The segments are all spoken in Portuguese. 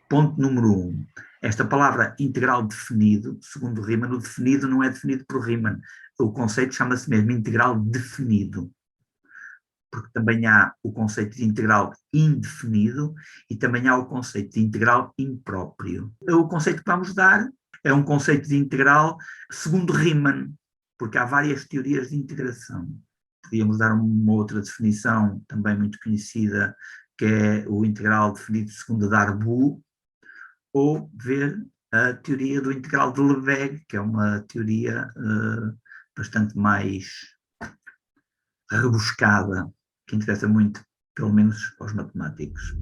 Ponto número 1. Esta palavra integral definido, segundo Riemann, o definido não é definido por Riemann. O conceito chama-se mesmo integral definido. Porque também há o conceito de integral indefinido e também há o conceito de integral impróprio. O conceito que vamos dar é um conceito de integral segundo Riemann, porque há várias teorias de integração. Podíamos dar uma outra definição também muito conhecida, que é o integral definido segundo Darboux, ou ver a teoria do integral de Lebesgue, que é uma teoria bastante mais rebuscada, que interessa muito, pelo menos aos matemáticos.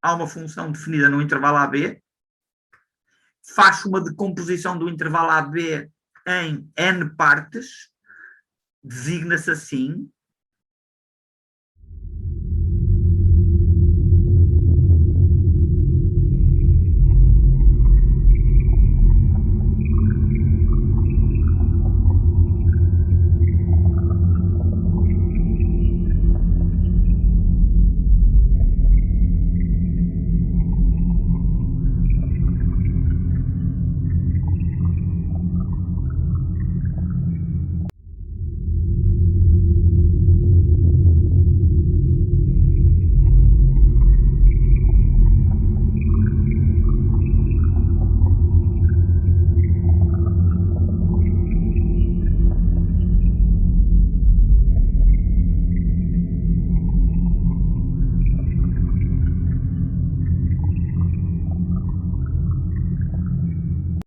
Há uma função definida no intervalo AB, faz uma decomposição do intervalo AB em n partes, designa-se assim.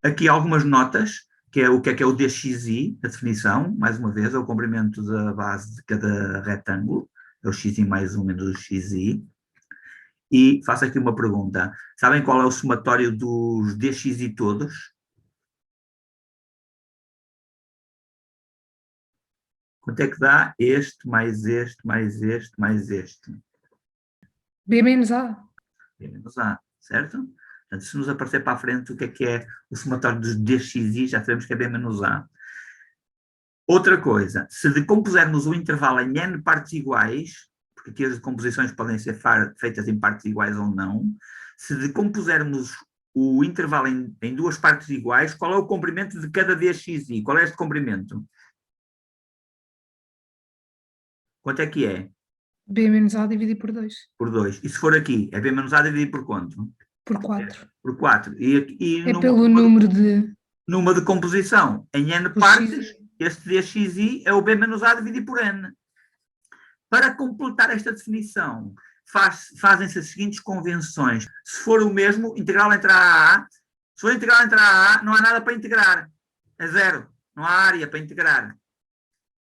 Aqui algumas notas, que é o que é o dxi, a definição, mais uma vez, é o comprimento da base de cada retângulo, é o xi mais 1 menos o xi. E faço aqui uma pergunta. Sabem qual é o somatório dos dxi todos? Quanto é que dá este, mais este, mais este, mais este? B menos A. B menos A, certo? Portanto, se nos aparecer para a frente o que é o somatório dos dxi, já sabemos que é B menos A. Outra coisa, se decompusermos o intervalo em n partes iguais, porque aqui as decomposições podem ser feitas em partes iguais ou não, se decompusermos o intervalo em duas partes iguais, qual é o comprimento de cada dxi? Qual é este comprimento? Quanto é que é? B menos A dividido por 2. Por 2. E se for aqui, é B menos A dividido por quanto? Por 4. Por 4. E é pelo número de... Numa decomposição em n partes, este dxi é o B menos A dividido por n. Para completar esta definição, fazem-se as seguintes convenções. Se for o mesmo, integral entre A a A. Se for integral entre A a A, não há nada para integrar. É zero. Não há área para integrar.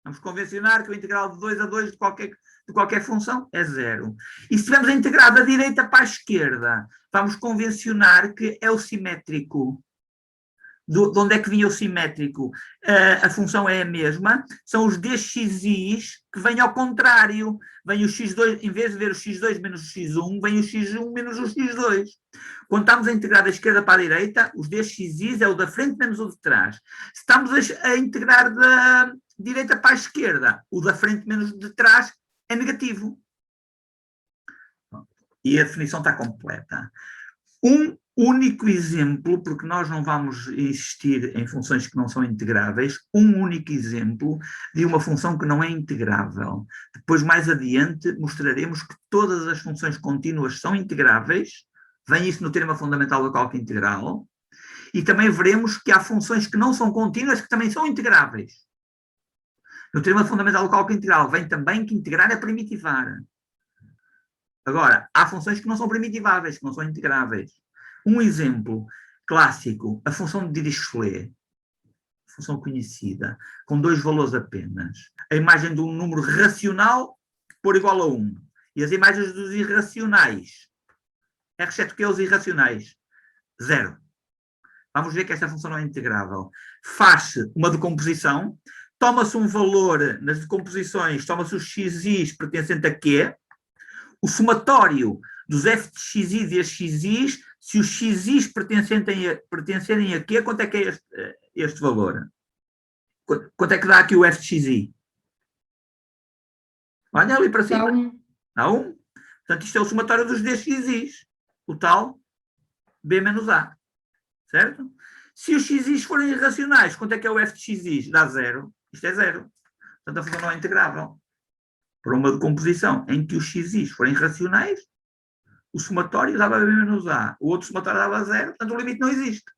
Vamos convencionar que o integral de 2 a 2 de qualquer função é zero. E se tivermos a integrar da direita para a esquerda, vamos convencionar que é o simétrico. De onde é que vinha o simétrico? A função é a mesma, são os dxis que vêm ao contrário. Vem o x2, em vez de ver o x2 menos o x1, vem o x1 menos o x2. Quando estamos a integrar da esquerda para a direita, os dxis é o da frente menos o de trás. Se estamos a integrar da direita para a esquerda, o da frente menos o de trás é negativo. E a definição está completa. Um único exemplo, porque nós não vamos insistir em funções que não são integráveis, um único exemplo de uma função que não é integrável. Depois, mais adiante, mostraremos que todas as funções contínuas são integráveis, vem isso no termo fundamental do cálculo integral, e também veremos que há funções que não são contínuas que também são integráveis. No termo fundamental do cálculo integral vem também que integrar é primitivar. Agora, há funções que não são primitiváveis, que não são integráveis. Um exemplo clássico, a função de Dirichlet, função conhecida, com dois valores apenas. A imagem de um número racional por igual a 1. E as imagens dos irracionais. R exceto que os irracionais. 0. Vamos ver que esta função não é integrável. Faz-se uma decomposição, toma-se um valor nas decomposições, toma-se o xi pertencente a Q, o somatório dos f de xi e as xis, se os xis pertencerem a quê, quanto é que é este valor? Quanto é que dá aqui o f de xi? Olha ali para cima. Dá 1. Dá 1. Portanto, isto é o somatório dos dxis, o tal b menos a. Certo? Se os xis forem irracionais, quanto é que é o f de xis? Dá 0. Isto é 0. Portanto, a função não é integrável. Para uma decomposição em que os xis forem racionais, o somatório dava b menos a. O outro somatório dava 0. Portanto, o limite não existe.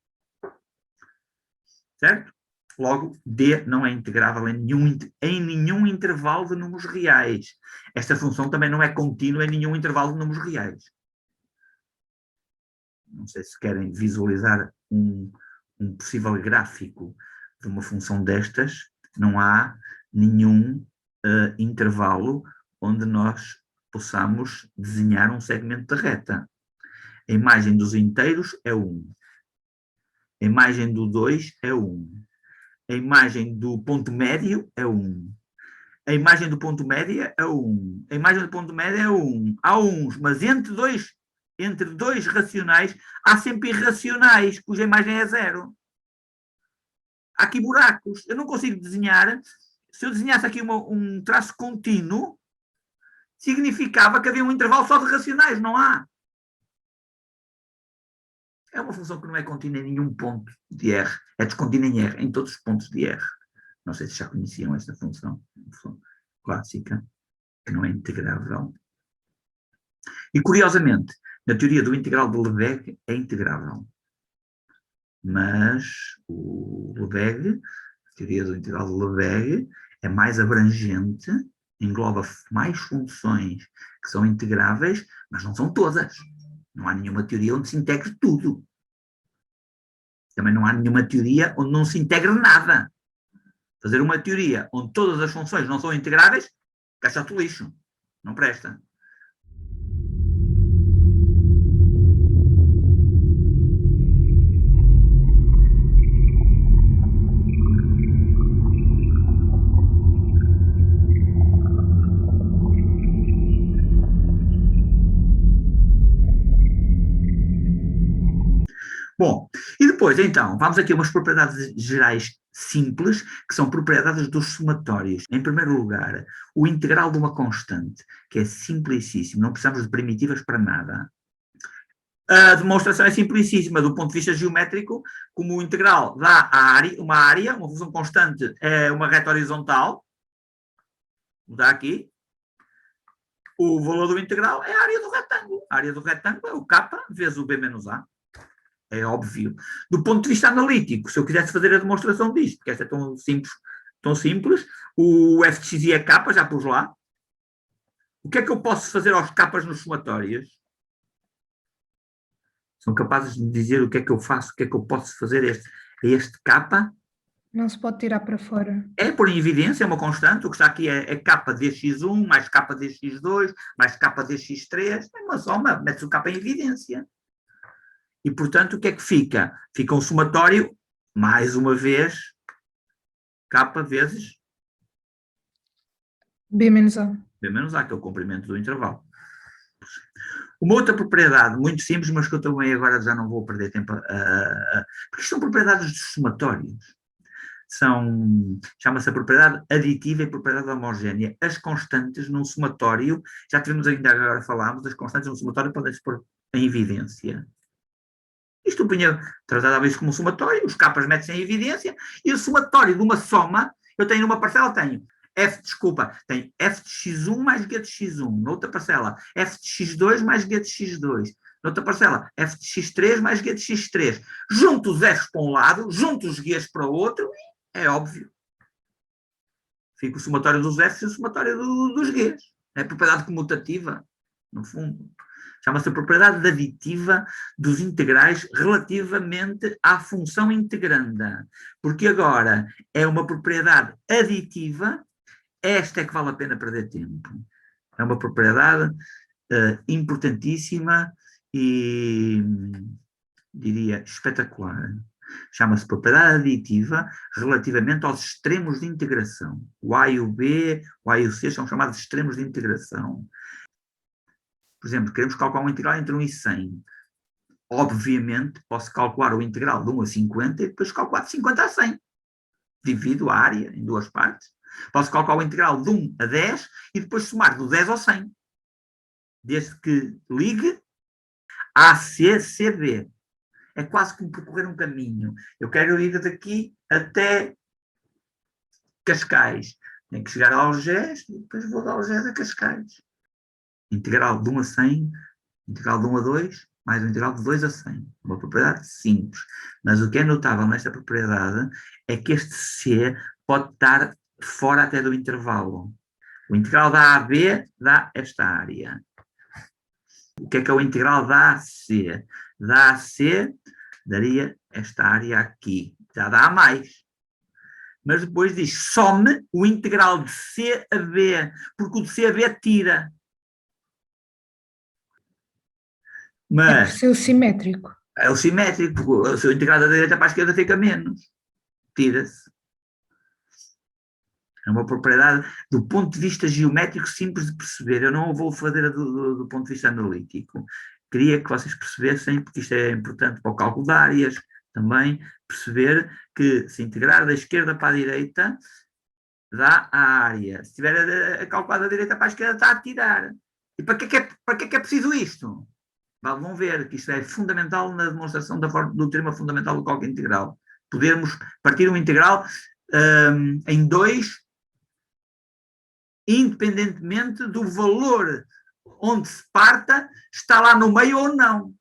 Certo? Logo, D não é integrável em nenhum intervalo de números reais. Esta função também não é contínua em nenhum intervalo de números reais. Não sei se querem visualizar um possível gráfico de uma função destas. Não há nenhum intervalo onde nós possamos desenhar um segmento de reta. A imagem dos inteiros é 1. A imagem do 2 é 1. A imagem do ponto médio é 1. A imagem do ponto médio é 1. A imagem do ponto médio é 1. Há uns, mas entre dois racionais, há sempre irracionais, cuja imagem é 0. Há aqui buracos. Eu não consigo desenhar. Se eu desenhasse aqui um traço contínuo, significava que havia um intervalo só de racionais. Não há. É uma função que não é contínua em nenhum ponto de R. É descontínua em R, em todos os pontos de R. Não sei se já conheciam esta função. Uma função clássica, que não é integrável. E, curiosamente, na teoria do integral de Lebesgue é integrável. Mas o Lebesgue, a teoria do integral de Lebesgue, é mais abrangente, engloba mais funções que são integráveis, mas não são todas. Não há nenhuma teoria onde se integre tudo. Também não há nenhuma teoria onde não se integre nada. Fazer uma teoria onde todas as funções não são integráveis, caixa-te lixo. Não presta. Bom, e depois, então, vamos aqui a umas propriedades gerais simples, que são propriedades dos somatórios. Em primeiro lugar, o integral de uma constante, que é simplicíssimo, não precisamos de primitivas para nada. A demonstração é simplicíssima do ponto de vista geométrico, como o integral dá uma área, uma função constante é uma reta horizontal, dá aqui. O valor do integral é a área do retângulo. A área do retângulo é o k vezes o b menos a. É óbvio. Do ponto de vista analítico, se eu quisesse fazer a demonstração disto, porque esta é tão simples, o f de x é k, já pus lá. O que é que eu posso fazer aos k's nos somatórios? São capazes de me dizer o que é que eu faço, o que é que eu posso fazer a este k? Não se pode tirar para fora. É pôr em evidência, é uma constante. O que está aqui é k dx1 mais k dx2 mais k dx3. É uma soma, mete-se o k em evidência. E, portanto, o que é que fica? Fica um somatório, mais uma vez, k vezes B menos A. B menos A, que é o comprimento do intervalo. Uma outra propriedade muito simples, mas que eu também agora já não vou perder tempo porque isto são propriedades dos somatórios. Chama-se a propriedade aditiva e propriedade homogénea. As constantes num somatório, já tivemos ainda agora falámos, as constantes num somatório podem-se pôr em evidência. Isto eu punha tratado isso como um somatório, os k's metem-se em evidência, e o somatório de uma soma, eu tenho numa parcela, tenho f de x1 mais g de x1, noutra parcela, f de x2 mais g de x2, noutra parcela, f de x3 mais g de x3. Junto os f's para um lado, junto os g's para o outro, é óbvio. Fica o somatório dos f's e o somatório dos g's. É propriedade comutativa, no fundo. Chama-se a propriedade aditiva dos integrais relativamente à função integranda. Porque agora é uma propriedade aditiva, esta é que vale a pena perder tempo. É uma propriedade importantíssima e, diria, espetacular. Chama-se propriedade aditiva relativamente aos extremos de integração. O A e o B, o A e o C são chamados extremos de integração. Por exemplo, queremos calcular uma integral entre 1 e 100. Obviamente, posso calcular o integral de 1 a 50 e depois calcular de 50 a 100. Divido a área em duas partes. Posso calcular o integral de 1 a 10 e depois somar do 10 ao 100. Desde que ligue ACCB. É quase como percorrer um caminho. Eu quero ir daqui até Cascais. Tenho que chegar a Algés e depois vou de Algés a Cascais. Integral de 1 a 100, integral de 1 a 2, mais o integral de 2 a 100. Uma propriedade simples. Mas o que é notável nesta propriedade é que este C pode estar fora até do intervalo. O integral da AB dá esta área. O que é o integral da AC? Da AC daria esta área aqui. Já dá a mais. Mas depois diz, some o integral de C a B, porque o de C a B tira. Mas, é por ser o simétrico. É o simétrico, porque o seu integral da direita para a esquerda fica menos. Tira-se. É uma propriedade, do ponto de vista geométrico, simples de perceber. Eu não vou fazer do ponto de vista analítico. Queria que vocês percebessem, porque isto é importante para o cálculo de áreas, também perceber que se integrar da esquerda para a direita dá a área. Se tiver a calcular da direita para a esquerda, está a tirar. E para que é preciso isto? Vão ver que isto é fundamental na demonstração do teorema fundamental do cálculo integral. Podermos partir um integral em dois, independentemente do valor onde se parta, está lá no meio ou não.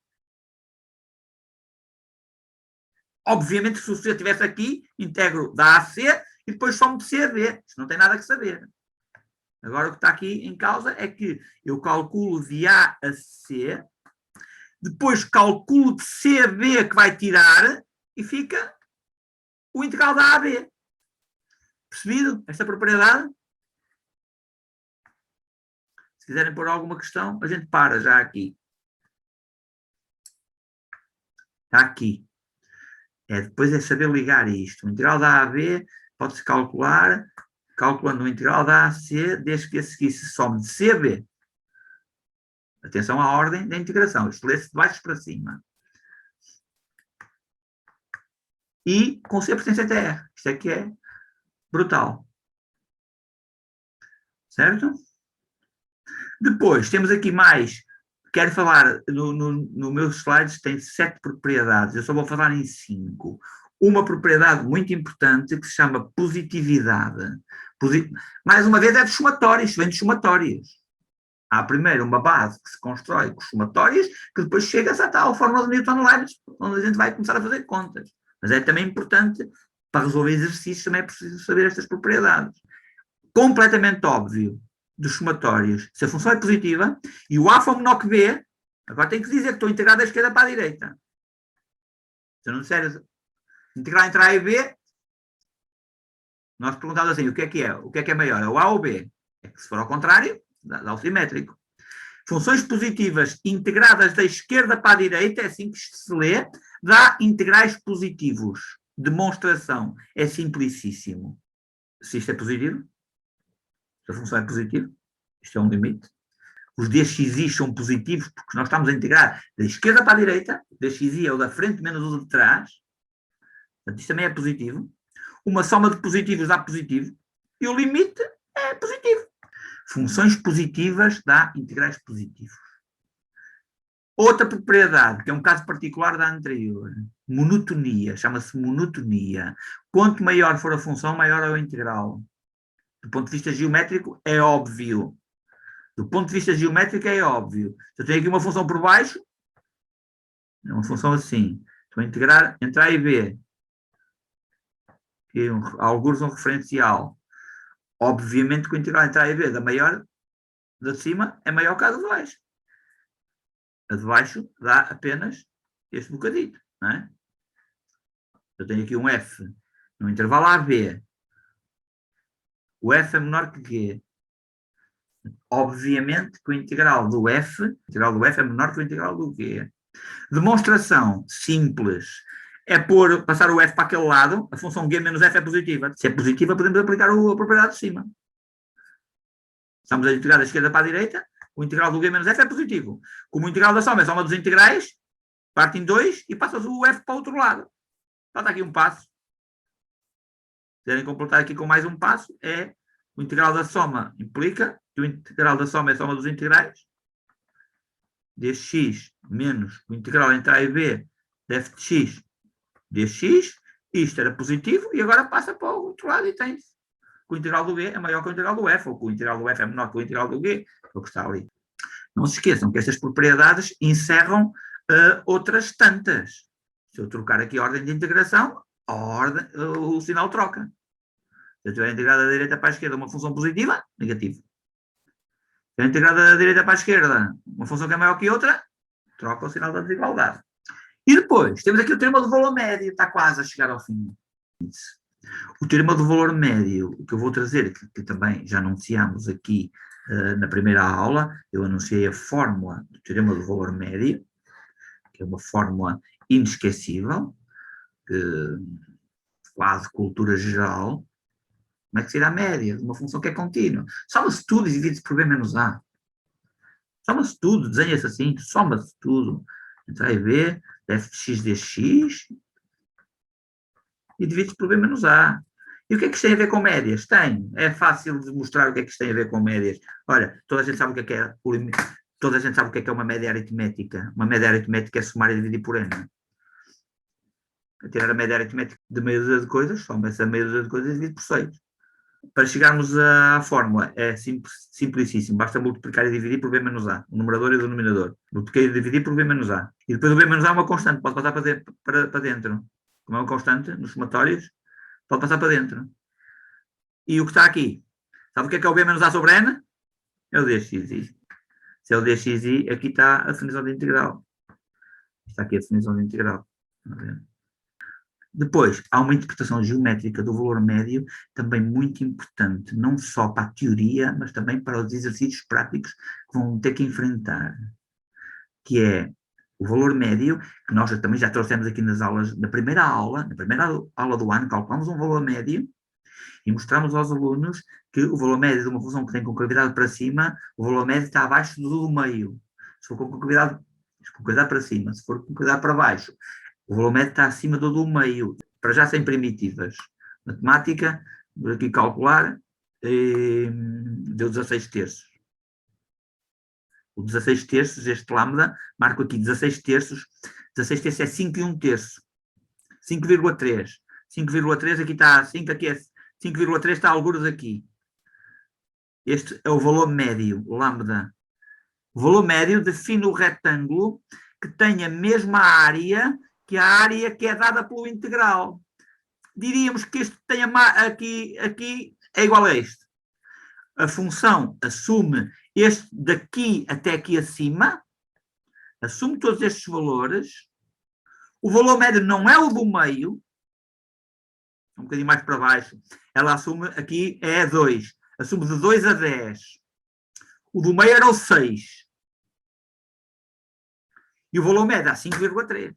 Obviamente, se o C estivesse aqui, integro da AC e depois somo de C a B. Isto não tem nada que saber. Agora, o que está aqui em causa é que eu calculo de A a C, depois calculo de C a B que vai tirar e fica o integral da A a B. Percebido esta propriedade? Se quiserem pôr alguma questão, a gente para já aqui. Está aqui. Depois é saber ligar isto. O integral da A a B pode-se calcular, calculando o integral da A a C, desde que a seguir se some de C a B. Atenção à ordem da integração. Isto lê-se de baixo para cima. E com C pertence até R. Isto é que é brutal. Certo? Depois, temos aqui mais. Quero falar, no meus slides tem 7 propriedades. Eu só vou falar em 5. Uma propriedade muito importante que se chama positividade. Mais uma vez é dos somatórios, vem dos somatórios. Há primeiro uma base que se constrói com somatórios, que depois chega-se à tal fórmula de Newton-Raphson, onde a gente vai começar a fazer contas. Mas é também importante, para resolver exercícios, também é preciso saber estas propriedades. Completamente óbvio dos somatórios, se a função é positiva, e o A for menor que B, agora tenho que dizer que estou integrado da esquerda para a direita. Se eu não disser integrar entre A e B, nós perguntamos assim, o que é? O que é maior, é o A ou o B? É que se for ao contrário, dá o simétrico. Funções positivas integradas da esquerda para a direita, é assim que se lê, dá integrais positivos. Demonstração. É simplicíssimo. Se isto é positivo, se a função é positiva, isto é um limite. Os dxi são positivos porque nós estamos a integrar da esquerda para a direita, dxi é o da frente menos o de trás, portanto isto também é positivo. Uma soma de positivos dá positivo e o limite é positivo. Funções positivas dá integrais positivos. Outra propriedade, que é um caso particular da anterior, monotonia, chama-se monotonia. Quanto maior for a função, maior é o integral. Do ponto de vista geométrico, é óbvio. Do ponto de vista geométrico, é óbvio. Se eu tenho aqui uma função por baixo, é uma função assim. Estou a integrar entre A e B. Aqui, alguns um referencial. Obviamente que o integral entre A e B da maior, da de cima, é maior que a de baixo. A de baixo dá apenas este bocadinho, não é? Eu tenho aqui um F no intervalo AB. O F é menor que G. Obviamente que o integral do F é menor que o integral do G. Demonstração simples. É passar o F para aquele lado, a função G menos F é positiva. Se é positiva, podemos aplicar a propriedade de cima. Estamos a integrar da esquerda para a direita, O integral do g menos f é positivo. Como o integral da soma é soma dos integrais, parte em 2 e passas o f para o outro lado. Falta aqui um passo. Se quiserem completar aqui com mais um passo, é o integral da soma implica que o integral da soma é a soma dos integrais dx menos o integral entre a e b de f de x dx. Isto era positivo e agora passa para o outro lado e tens que o integral do g é maior que o integral do f, ou que o integral do f é menor que o integral do g, é o que está ali. Não se esqueçam que estas propriedades encerram outras tantas. Se eu trocar aqui a ordem de integração, o sinal troca. Se eu tiver integrado da direita para a esquerda uma função positiva, negativo. Se eu integrado da direita para a esquerda uma função que é maior que outra, troca o sinal da desigualdade. E depois, temos aqui o teorema do valor médio, está quase a chegar ao fim. O teorema do valor médio, o que eu vou trazer, que também já anunciámos aqui na primeira aula, eu anunciei a fórmula do teorema do valor médio, que é uma fórmula inesquecível, quase cultura geral. Como é que se irá a média de uma função que é contínua? Soma-se tudo e divide-se por b menos a. Soma-se tudo, desenha-se assim, soma-se tudo. Entre a e b, f de x dx, e divide-se por b menos a. E o que é que isto tem a ver com médias? Tem. É fácil de mostrar o que é que isto tem a ver com médias. Olha, toda a gente sabe o que é toda a gente sabe o que é uma média aritmética. Uma média aritmética é somar e dividir por n. A tirar a média aritmética de meia dúzia de coisas, soma-se a meia dúzia de coisas e divide por 6. Para chegarmos à fórmula, é simplicíssimo. Basta multiplicar e dividir por b menos a. O numerador e o denominador. Multiplicar e dividir por b menos a. E depois o b menos a é uma constante. Pode passar para dentro. Como é uma constante nos somatórios, pode passar para dentro. E o que está aqui? Sabe o que é o b menos a sobre n? É o dxi. Se é o dxi, aqui está a definição de integral. Está aqui a definição de integral. Depois, há uma interpretação geométrica do valor médio também muito importante, não só para a teoria, mas também para os exercícios práticos que vão ter que enfrentar, que é o valor médio, que nós também já trouxemos aqui nas aulas, na primeira aula do ano, calculamos um valor médio e mostramos aos alunos que o valor médio de uma função que tem concavidade para cima, o valor médio está abaixo do meio. Se for com concavidade para cima, se for com concavidade para baixo, o valor médio está acima do meio, para já sem primitivas. Matemática, vou aqui calcular, deu 16 terços. O 16 terços, este lambda, marco aqui 16 terços. 16 terços é 5 e 1 terço. 5,3. 5,3 aqui está 5, aqui é 5,3 está algures aqui. Este é o valor médio, lambda. O valor médio define o retângulo que tem a mesma área que a área que é dada pelo integral. Diríamos que este tem aqui é igual a este. A função assume este daqui até aqui acima, assume todos estes valores. O valor médio não é o do meio, um bocadinho mais para baixo. Ela assume aqui é 2. Assume de 2 a 10. O do meio era o 6. E o valor médio é 5,3.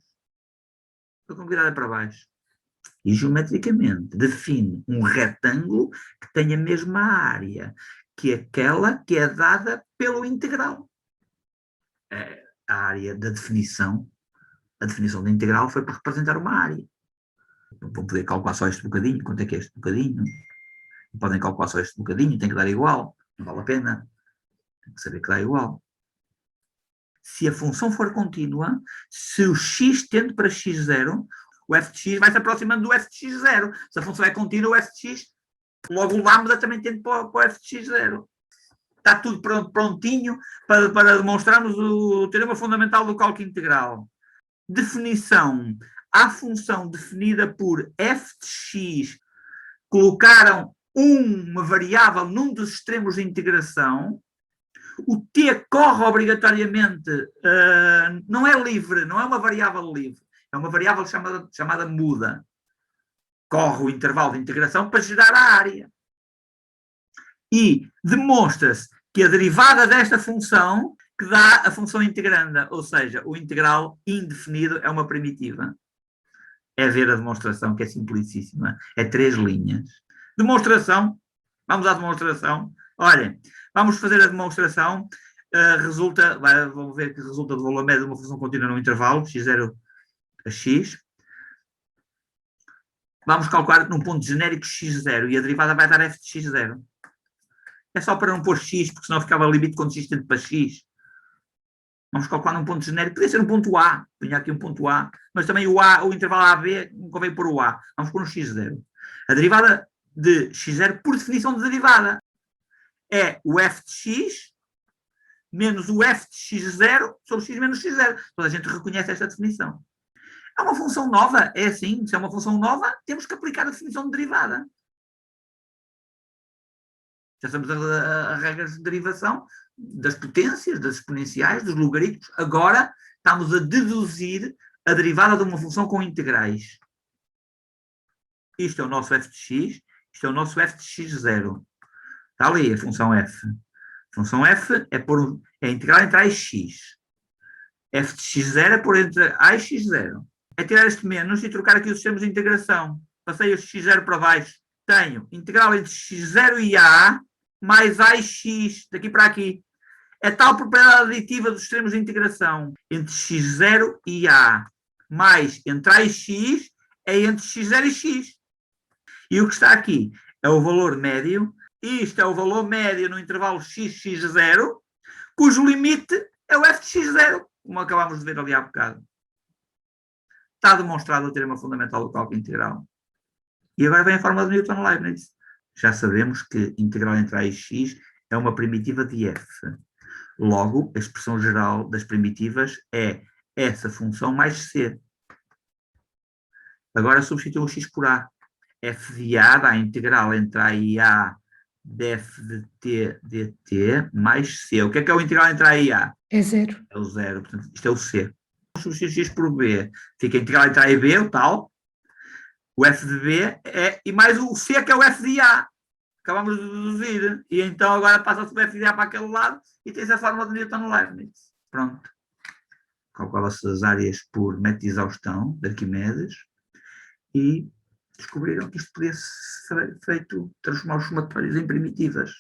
Com virada para baixo. E geometricamente define um retângulo que tem a mesma área que aquela que é dada pelo integral. A área da definição, a definição da integral foi para representar uma área. Vão poder calcular só este bocadinho, quanto é que é este bocadinho? Podem calcular só este bocadinho, tem que dar igual, não vale a pena. Tem que saber que dá igual. Se a função for contínua, se o x tende para x0, o f de x vai se aproximando do f de x0. Se a função é contínua, o f de x, logo o lambda também tende para o f de x0. Está tudo prontinho para demonstrarmos o teorema fundamental do cálculo integral. Definição. A função definida por f de x, colocaram uma variável num dos extremos de integração. O t corre obrigatoriamente, não é livre, não é uma variável livre, é uma variável chamada muda. Corre o intervalo de integração para gerar a área. E demonstra-se que a derivada desta função que dá a função integranda, ou seja, o integral indefinido é uma primitiva. É ver a demonstração, que é simplicíssima. É 3 linhas. Demonstração. Vamos à demonstração. Olhem, vamos fazer a demonstração. vamos ver que resulta do valor médio de uma função contínua no intervalo, x0 a x. Vamos calcular num ponto genérico x0 e a derivada vai dar f de x0. É só para não pôr x, porque senão ficava limite consistente para x. Vamos calcular num ponto genérico. Podia ser um ponto A. Punha aqui um ponto A. Mas também o intervalo AB, não convém pôr o A. Vamos pôr um x0. A derivada de x0, por definição de derivada, é o f de x menos o f de x0 sobre x menos x0. Toda a gente reconhece esta definição. É uma função nova. É assim. Se é uma função nova, temos que aplicar a definição de derivada. Já estamos a regras de derivação das potências, das exponenciais, dos logaritmos. Agora estamos a deduzir a derivada de uma função com integrais. Isto é o nosso f de x, isto é o nosso f de x0. Está ali a função f. A função f é integral entre a e x. F de x0 é pôr entre a e x0. É tirar este menos e trocar aqui os sistemas de integração. Passei este x0 para baixo. Tenho integral entre x0 e a mais a e x, daqui para aqui. É tal propriedade aditiva dos extremos de integração entre x0 e a, mais entre a e x, é entre x0 e x. E o que está aqui é o valor médio. Isto é o valor médio no intervalo x, x0, cujo limite é o f de x0, como acabámos de ver ali há bocado. Está demonstrado o teorema fundamental do cálculo integral. E agora vem a fórmula de Newton-Leibniz. Já sabemos que integral entre a e x é uma primitiva de f. Logo, a expressão geral das primitivas é essa função mais c. Agora substituo o x por a. F de a dá a integral entre a e a de f de t dt mais c. O que é o integral entre a e a? É 0. É o 0. Portanto, isto é o c. Substituir x por b. Fica a integral entre a e b, o tal. O f de b e mais o c, que é o f de a. Acabamos de deduzir. E então agora passa-se o f de a para aquele lado e tem-se a fórmula de Newton-Leibniz. Pronto. Calcula-se as áreas por método de exaustão de Arquimedes e descobriram que isto podia ser feito, transformar os somatórios em primitivas.